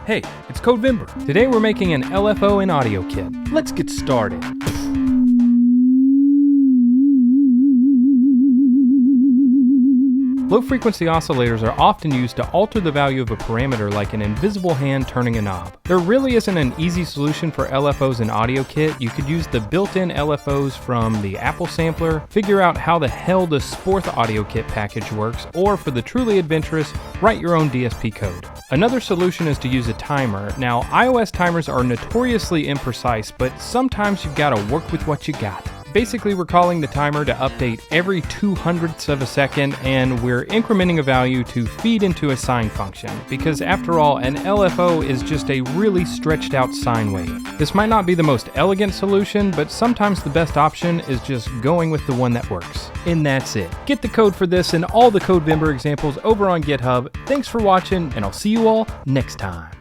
Hey, it's Codevember. Today we're making an LFO in AudioKit. Let's get started. Low-frequency oscillators are often used to alter the value of a parameter like an invisible hand turning a knob. There really isn't an easy solution for LFOs in AudioKit. You could use the built-in LFOs from the AppleSampler, figure out how the hell the Sporth AudioKit package works, or for the truly adventurous, write your own DSP code. Another solution is to use a timer. Now, iOS timers are notoriously imprecise, but sometimes you've got to work with what you got. Basically, we're calling the timer to update every 200ths of a second, and we're incrementing a value to feed into a sine function, because after all, an LFO is just a really stretched out sine wave. This might not be the most elegant solution, but sometimes the best option is just going with the one that works. And that's it. Get the code for this and all the Codevember examples over on GitHub. Thanks for watching, and I'll see you all next time.